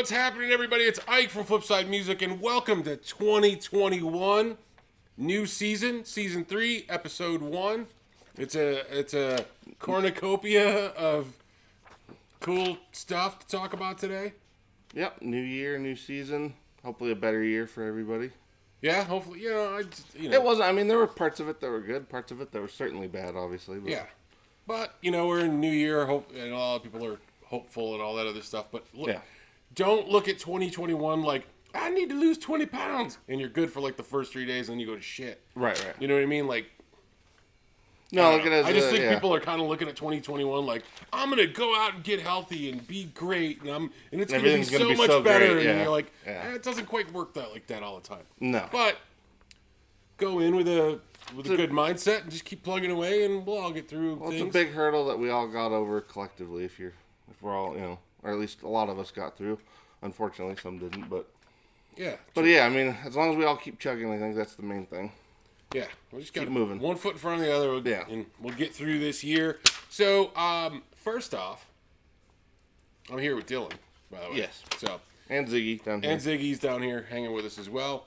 What's happening, everybody? It's Ike from Flipside Music, and welcome to 2021. New season, season 3, episode 1. It's a cornucopia of cool stuff to talk about today. Yep, new year, new season. Hopefully a better year for everybody. Yeah, hopefully, It wasn't, there were parts of it that were good, parts of it that were certainly bad, obviously. But. Yeah, but, we're in new year, and a lot of people are hopeful and all that other stuff, but don't look at 2021 like, I need to lose 20 pounds, and you're good for like the first 3 days, and then you go to shit. Right. You know what I mean? Like, no, look at it. I just think people are kind of looking at 2021 like, I'm gonna go out and get healthy and be great, and it's gonna be so much better. Great, and you're like, it doesn't quite work like that all the time. No, but go in with a good mindset and just keep plugging away, and we'll all get through. It's a big hurdle that we all got over collectively. If we're all, or at least a lot of us got through. Unfortunately, some didn't, but yeah. But yeah, as long as we all keep chugging, I think that's the main thing. Yeah, we just got keep moving. One foot in front of the other, and we'll get through this year. So, first off, I'm here with Dylan, by the way. Yes. So, and Ziggy down here. And Ziggy's down here hanging with us as well.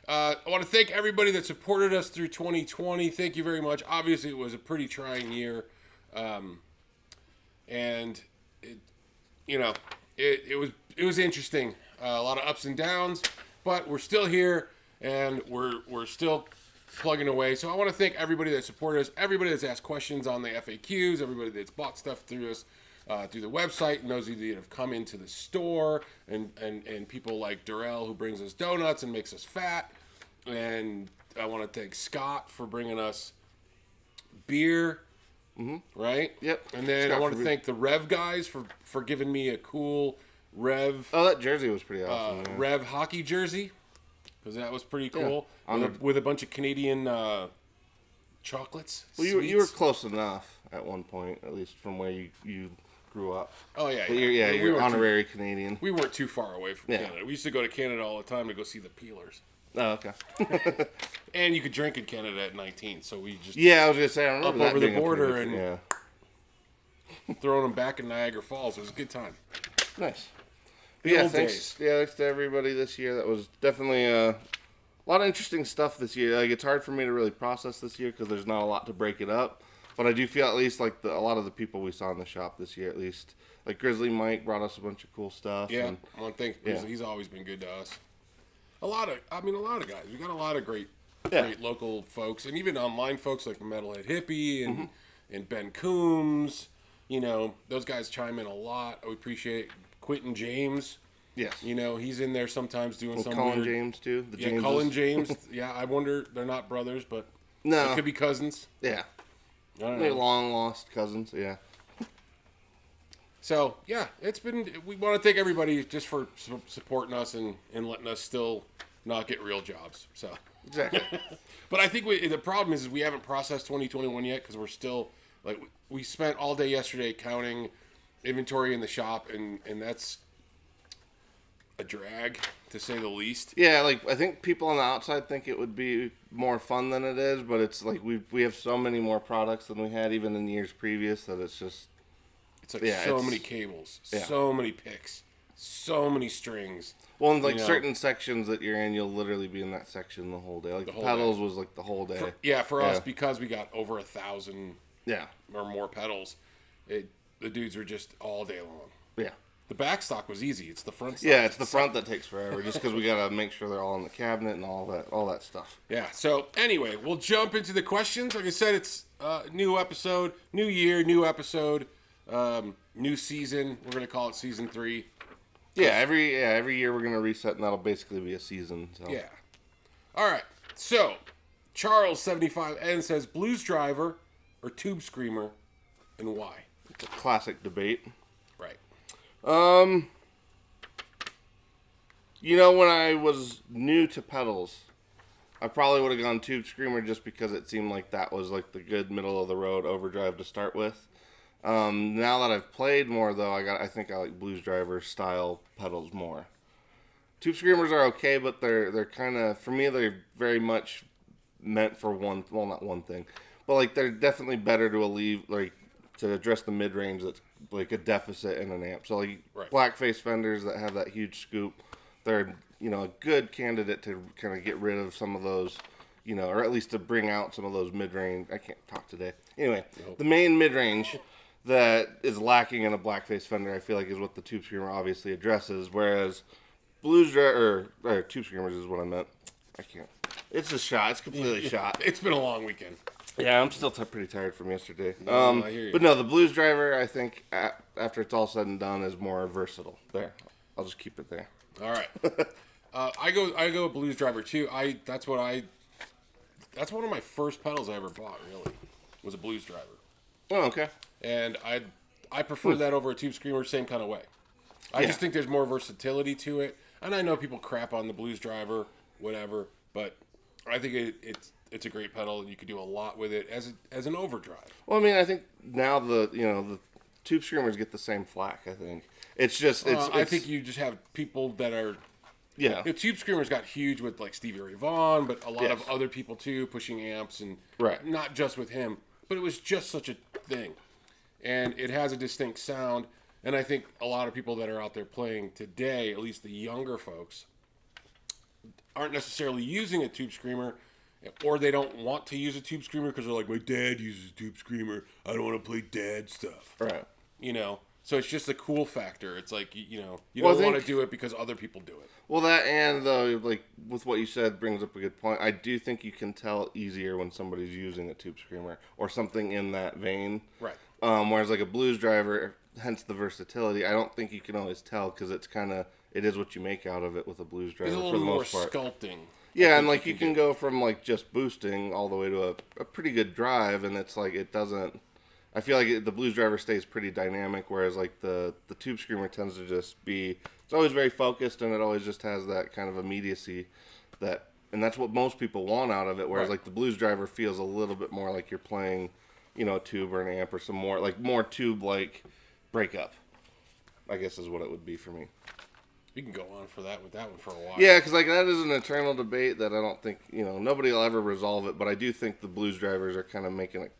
I want to thank everybody that supported us through 2020. Thank you very much. Obviously, it was a pretty trying year, and it was interesting. A lot of ups and downs, but we're still here, and we're still plugging away. So I want to thank everybody that supported us, everybody that's asked questions on the F.A.Qs, everybody that's bought stuff through us, through the website, and those of you that have come into the store, and people like Durrell who brings us donuts and makes us fat. And I want to thank Scott for bringing us beer, right? Yep. And then I want to thank the Rev guys for giving me a cool Rev. Oh, that jersey was pretty awesome. Rev hockey jersey. Because that was pretty cool. Yeah. With a bunch of Canadian chocolates. Well, you were close enough at one point, at least from where you grew up. Oh, yeah. You're honorary Canadian. We weren't too far away from Canada. We used to go to Canada all the time to go see the Peelers. Oh, okay. And you could drink in Canada at 19, so we just... Yeah, I was going to say, I remember up over the border and throwing them back in Niagara Falls. It was a good time. Nice. Thanks to everybody this year. That was definitely a lot of interesting stuff this year. Like, it's hard for me to really process this year because there's not a lot to break it up. But I do feel at least like a lot of the people we saw in the shop this year, at least, like Grizzly Mike brought us a bunch of cool stuff. Yeah, I want to thank Grizzly. He's always been good to us. A lot of guys. We got a lot of great local folks, and even online folks like the Metalhead Hippie and Ben Coombs. Those guys chime in a lot. I appreciate Quentin James. Yes. He's in there sometimes doing some Cullen weird... James, too. Cullen James. Yeah, I wonder... They're not brothers, but... No. They could be cousins. Yeah. I don't know. They're long-lost cousins, yeah. So, yeah, it's been... We want to thank everybody just for supporting us and letting us still not get real jobs, so... Exactly. But I think the problem is we haven't processed 2021 yet because we're still... Like, we spent all day yesterday counting inventory in the shop, and that's a drag, to say the least. Yeah, like, I think people on the outside think it would be more fun than it is, but it's like we have so many more products than we had even in years previous that it's just... It's like so many cables, so many picks, so many strings. Well, and like certain sections that you're in, you'll literally be in that section the whole day. Like, the pedals was like the whole day. For us, because we got over 1,000 or more pedals, the dudes were just all day long. Yeah. The back stock was easy. It's the front stock. Yeah, it's the front that takes forever, just because we got to make sure they're all in the cabinet and all that stuff. Yeah, so anyway, we'll jump into the questions. Like I said, it's new episode, new year, new episode, new season. We're going to call it season 3. Yeah, every year we're going to reset, and that'll basically be a season. So. Yeah. All right, so Charles75N says, Blues Driver or Tube Screamer, and why? It's a classic debate. Right. When I was new to pedals, I probably would have gone Tube Screamer just because it seemed like that was like the good middle of the road overdrive to start with. Now that I've played more though, I think I like Blues Driver style pedals more. Tube Screamers are okay, but they're kind of, for me, they're very much meant for not one thing, but like they're definitely better to to address the mid range that's like a deficit in an amp. So like Right. blackface Fenders that have that huge scoop, they're a good candidate to kind of get rid of some of those, or at least to bring out some of those mid-range. I can't talk today. Anyway, the main mid-range that is lacking in a blackface Fender, I feel like, is what the Tube Screamer obviously addresses. Whereas blues or Tube Screamers is what I meant. I can't. It's a shot. It's completely shot. It's been a long weekend. Yeah, I'm still pretty tired from yesterday. I hear you. But no, the blues driver, I think, after it's all said and done, is more versatile. There, I'll just keep it there. All right. I go blues driver too. That's one of my first pedals I ever bought. Really, was a blues driver. Oh, okay. And I prefer that over a Tube Screamer, same kind of way. I just think there's more versatility to it. And I know people crap on the blues driver, whatever, but I think it's a great pedal, and you could do a lot with it as an overdrive. Well, I mean, I think now the Tube Screamers get the same flack. I think it's just I think you just have people that are. Yeah. The Tube Screamers got huge with like Stevie Ray Vaughan, but a lot of other people too pushing amps, and not just with him, but it was just such a thing, and it has a distinct sound. And I think a lot of people that are out there playing today, at least the younger folks, aren't necessarily using a Tube Screamer, or they don't want to use a Tube Screamer because they're like, my dad uses a Tube Screamer. I don't want to play dad stuff. Right. So it's just the cool factor. It's like, you don't want to do it because other people do it. Well, that and though, like with what you said, brings up a good point. I do think you can tell easier when somebody's using a Tube Screamer or something in that vein. Right. Whereas like a blues driver, hence the versatility, I don't think you can always tell because it is what you make out of it with a blues driver There's a for little the more most part. sculpting. Yeah, and like you can go from like just boosting all the way to a pretty good drive, and it's like it doesn't. I feel like the blues driver stays pretty dynamic, whereas like the Tube Screamer tends to just be. It's always very focused, and it always just has that kind of immediacy and that's what most people want out of it. Whereas like the blues driver feels a little bit more like you're playing, a tube or an amp or some more tube like breakup. I guess is what it would be for me. We can go on with that one for a while. Yeah, because like that is an eternal debate that I don't think nobody will ever resolve it. But I do think the blues drivers are kind of making it,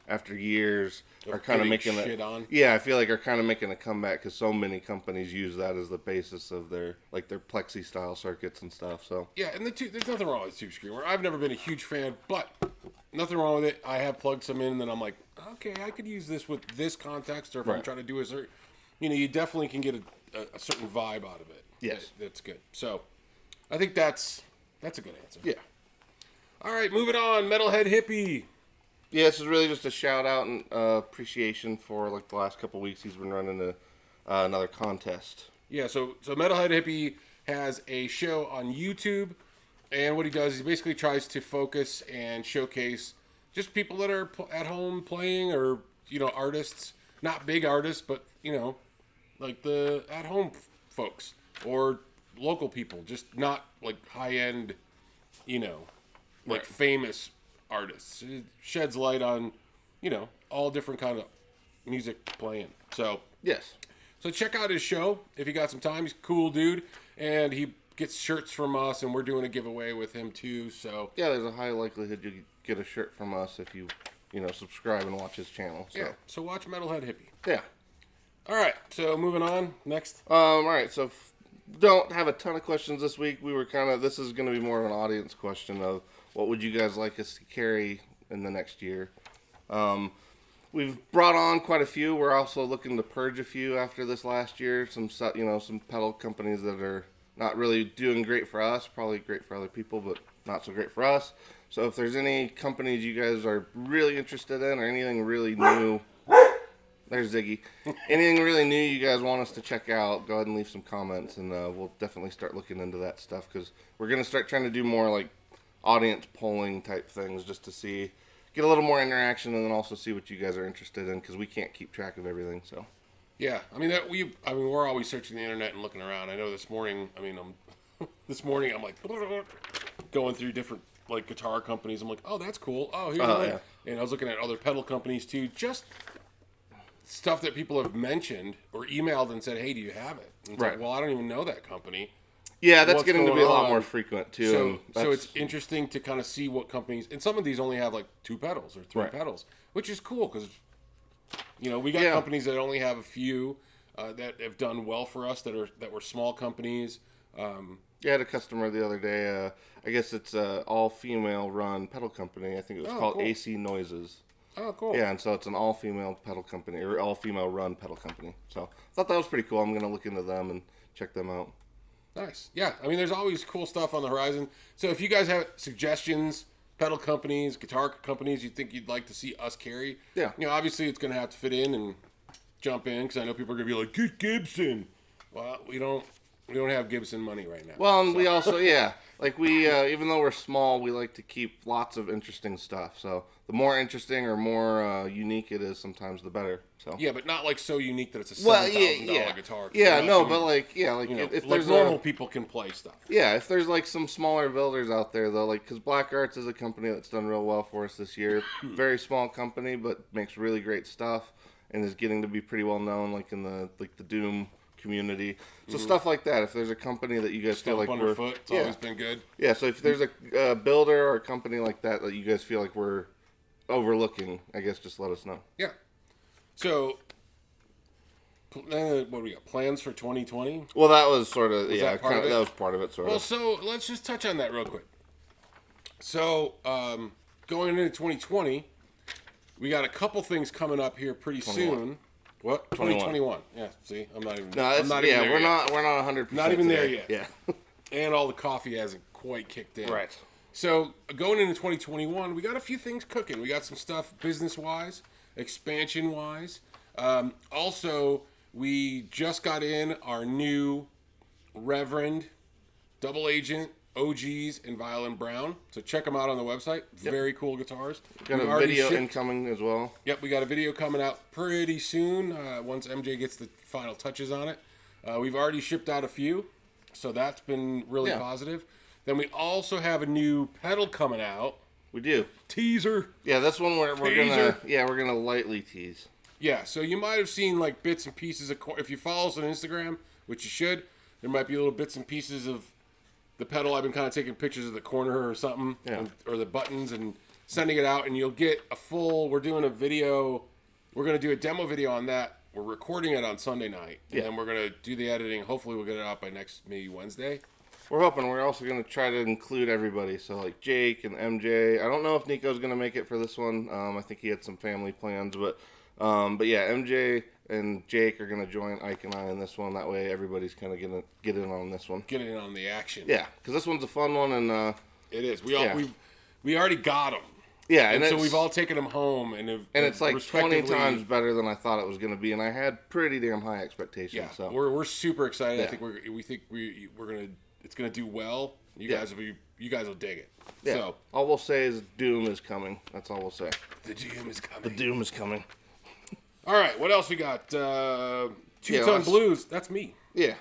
after years are kind of making shit on. Yeah, I feel like are kind of making a comeback because so many companies use that as the basis of their plexi style circuits and stuff. So yeah, and there's nothing wrong with Tube Screamer. I've never been a huge fan, but nothing wrong with it. I have plugged some in, and then I'm like, okay, I could use this with this context, or if I'm trying to do a certain, you definitely can get a certain vibe out of it. Yes, that's good. So I think that's a good answer. Yeah. All right, moving on. Metalhead Hippie. Yeah, this is really just a shout out and appreciation for like the last couple weeks he's been running another contest. Yeah, so Metalhead Hippie has a show on YouTube, and what he does is he basically tries to focus and showcase just people that are at home playing, or artists, not big artists, but like the at home folks or local people, just not like high end, famous artists. It sheds light on, all different kind of music playing. So yes. So check out his show if you got some time. He's a cool dude, and he gets shirts from us, and we're doing a giveaway with him too. So yeah, there's a high likelihood you get a shirt from us if you subscribe and watch his channel. So. Yeah. So watch Metalhead Hippie. Yeah. All right. So moving on. Next. All right. So don't have a ton of questions this week. This is going to be more of an audience question of what would you guys like us to carry in the next year. We've brought on quite a few. We're also looking to purge a few after this last year. Some pedal companies that are not really doing great for us, probably great for other people, but not so great for us. So if there's any companies you guys are really interested in or anything really new, there's Ziggy. Anything really new you guys want us to check out, go ahead and leave some comments, and we'll definitely start looking into that stuff because we're going to start trying to do more like audience polling type things just to get a little more interaction, and then also see what you guys are interested in because we can't keep track of everything. So yeah, we're always searching the internet and looking around. I know this morning, I'm like going through different like guitar companies. I'm like, oh, that's cool. Oh, here's one. Yeah. And I was looking at other pedal companies too, just stuff that people have mentioned or emailed and said, hey, do you have it? And it's like, well, I don't even know that company. Yeah, that's getting to be a lot more frequent too. So it's interesting to kind of see what companies, and some of these only have like 2 pedals or 3 pedals, which is cool because We got companies that only have a few that have done well for us that were small companies. I had a customer the other day. I guess it's an all-female run pedal company. I think it was called cool. AC Noises. Oh, cool. Yeah, and so it's an all-female pedal company, or all-female run pedal company. So I thought that was pretty cool. I'm going to look into them and check them out. Nice. Yeah, there's always cool stuff on the horizon. So if you guys have suggestions, pedal companies, guitar companies you think you'd like to see us carry, obviously it's going to have to fit in and jump in, because I know people are going to be like, get Gibson. Well, we don't have Gibson money right now. Well, and we also, even though we're small, we like to keep lots of interesting stuff. So the more interesting or more unique it is, sometimes the better. So yeah, but not like so unique that it's a $7,000 guitar. Yeah, no, but if there's normal people can play stuff. Yeah, if there's like some smaller builders out there though, because Black Arts is a company that's done real well for us this year. Very small company, but makes really great stuff and is getting to be pretty well known, like in the Doom community. So stuff like that. If there's a company that you guys feel like we're underfoot, it's always been good. Yeah, so if there's a builder or a company like that you guys feel like we're overlooking, I guess just let us know. Yeah. So what do we got? Plans for 2020? Well, that was sort of that was part of it Well, so let's just touch on that real quick. So going into 2020, we got a couple things coming up here pretty soon. What? 2021. Yeah, see? I'm not even we're not 100% not even there yet. Yeah. And all the coffee hasn't quite kicked in. Right. So going into 2021, we got a few things cooking. We got some stuff business-wise, expansion-wise. Also, we just got in our new Reverend, Double Agent, OGs, and Violin Brown. So check them out on the website. Yep. Very cool guitars. Got a video incoming as well. Yep, we got a video coming out pretty soon once MJ gets the final touches on it. We've already shipped out a few, so that's been really positive. Then we also have a new pedal coming out. We do. Teaser. Yeah, that's one where we're gonna lightly tease. Yeah, so you might have seen like bits and pieces of if you follow us on Instagram, which you should. There might be little bits and pieces of the pedal. I've been kind of taking pictures of the corner or something, or the buttons, and sending it out, and you'll get a full. We're doing a video. We're gonna do a demo video on that. We're recording it on Sunday night, and then we're gonna do the editing. Hopefully, we'll get it out by maybe Wednesday. We're hoping. We're also going to try to include everybody. So, like Jake and MJ. I don't know if Nico's going to make it for this one. I think he had some family plans. But yeah, MJ and Jake are going to join Ike and I in this one. That way, everybody's kind of going to get in on this one. Get in on the action. Yeah, because this one's a fun one. And it is. We already got them. Yeah, and so we've all taken them home. And it's like 20 times better than I thought it was going to be. And I had pretty damn high expectations. Yeah, so we're super excited. Yeah. I think we're going to... It's gonna do well. You guys will dig it. Yeah. So all we'll say is Doom is coming. That's all we'll say. The Doom is coming. The Doom is coming. All right. What else we got? Two-Tone Blues. That's me. Yeah.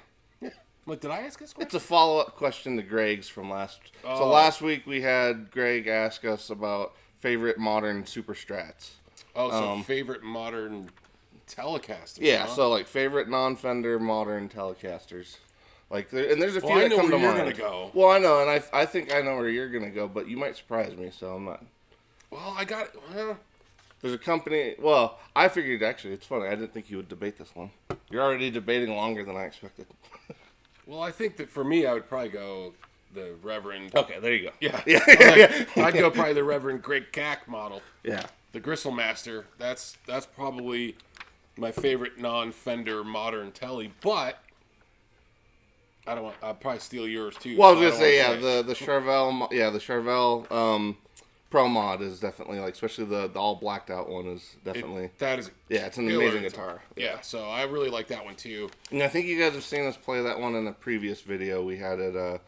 Like, did I ask this question? It's a follow-up question to Greg's from last. Oh. So last week we had Greg ask us about favorite modern Super Strats. Oh, so favorite modern Telecasters. Yeah. Huh? So like favorite non-Fender modern Telecasters. Like, and there's a few that come to mind. I know where you're going to go. Well, I know, and I think I know where you're going to go, but you might surprise me, so I'm not. Well, there's a company, well, I figured, actually, it's funny, I didn't think you would debate this one. You're already debating longer than I expected. Well, I think that for me, I would probably go the Reverend. Okay, there you go. Yeah. I'd go probably the Reverend Greg Cack model. Yeah. The Gristle Master. That's probably my favorite non-Fender modern Telly, but... I'll probably steal yours too. Well, I was gonna say, the Charvel Pro Mod is definitely like, especially the all blacked out one is definitely. It's an amazing guitar. Yeah, so I really like that one too. And I think you guys have seen us play that one in a previous video we had at. I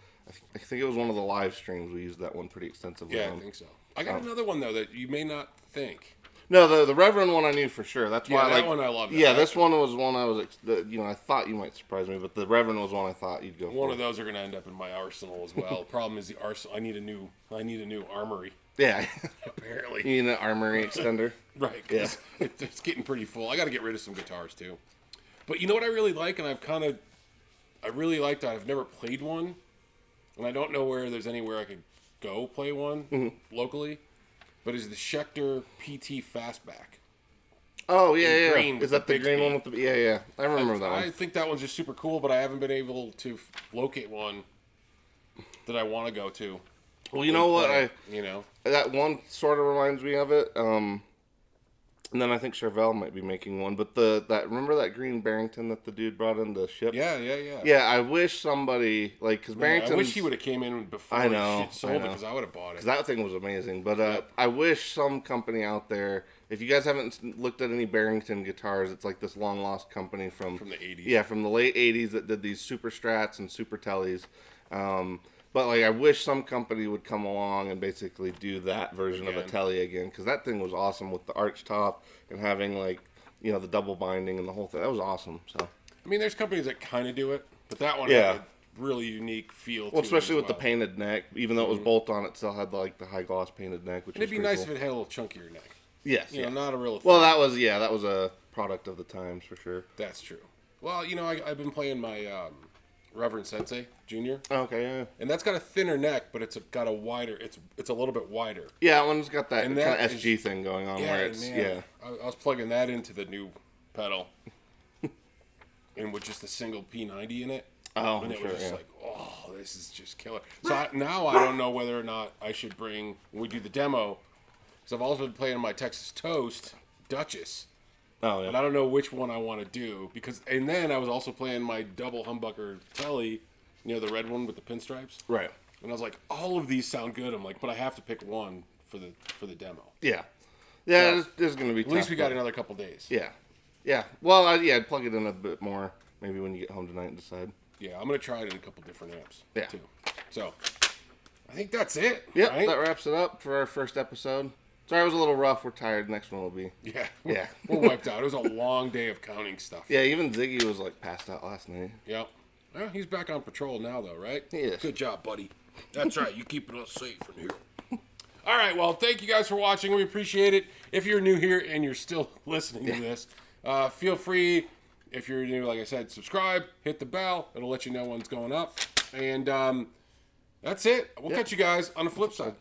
think it was one of the live streams. We used that one pretty extensively. Yeah, I think so. I got another one though that you may not think. No, the Reverend one I knew for sure. That's why that one I love. Yeah, this one was one I was, I thought you might surprise me, but the Reverend was one I thought you'd go for. One of those are going to end up in my arsenal as well. The problem is the arsenal. I need a new armory. Yeah, apparently. You need an armory extender. Right. Yeah. It's getting pretty full. I got to get rid of some guitars too. But you know what I really like, and I really like that. I've never played one, and I don't know where there's anywhere I could go play one locally. But is the Schecter PT Fastback. Oh yeah, in yeah. green with Is that the green Bixby. one with the? Yeah, yeah. I remember that I one. think that one's just super cool, but I haven't been able to locate one that I want to go to. Well, you know what? You know, That one sort of reminds me of it. And then I think Chevelle might be making one. But remember that green Barrington that the dude brought in to ship? yeah, yeah, yeah. Yeah, I wish somebody because Barrington. I wish he would have came in before I know, shit sold it because I would have bought it. Because that thing was amazing. But Yep. I wish some company out there, if you guys haven't looked at any Barrington guitars, it's like this long lost company from the 80s. Yeah, from the late 80s that did these super strats and super tellies. But like, I wish some company would come along and basically do that version of a telly again, because that thing was awesome with the arch top and having like, the double binding and the whole thing. That was awesome. So I mean, there's companies that kind of do it, but that one Yeah. had a really unique feel. well, to especially it as with the painted neck, even though it was bolt on, it still had like the high gloss painted neck, which And it'd be was pretty nice cool. if it had a little chunkier neck. Yes, You know, not a real. Well, that was a product of the times for sure. That's true. Well, I've been playing my Reverend Sensei Junior, Okay, yeah. and that's got a thinner neck, but got a wider. It's a little bit wider. Yeah, that one's got that And kind that of SG thing going on where it's man, I was plugging that into the new pedal, and with just a single P90 in it. Oh, And I'm it sure, was just yeah. like, oh, this is just killer. So now I don't know whether or not I should bring, when we do the demo, because I've also been playing my Texas Toast Duchess. Oh, And yeah. I don't know which one I want to do. And then I was also playing my double humbucker telly, the red one with the pinstripes. Right. And I was like, all of these sound good. I'm like, but I have to pick one for the demo. Yeah. Yeah, So, there's going to be At least tough, we got but- another couple days. Yeah. Yeah. Well, I'd plug it in a bit more maybe when you get home tonight and decide. Yeah, I'm going to try it in a couple different amps, Yeah. too. So, I think that's it. Yep, right? that wraps it up for our first episode. Sorry it was a little rough. We're tired. Next one will be. Yeah. Yeah. We're wiped out. It was a long day of counting stuff. Yeah, even Ziggy was like passed out last night. Yep. Well, he's back on patrol now, though, right? He is. Good job, buddy. That's right. You keeping us safe in here. All right. Well, thank you guys for watching. We appreciate it. If you're new here and you're still listening to this, feel free. If you're new, like I said, subscribe, hit the bell. It'll let you know when it's going up. And that's it. We'll catch you guys on the flip side.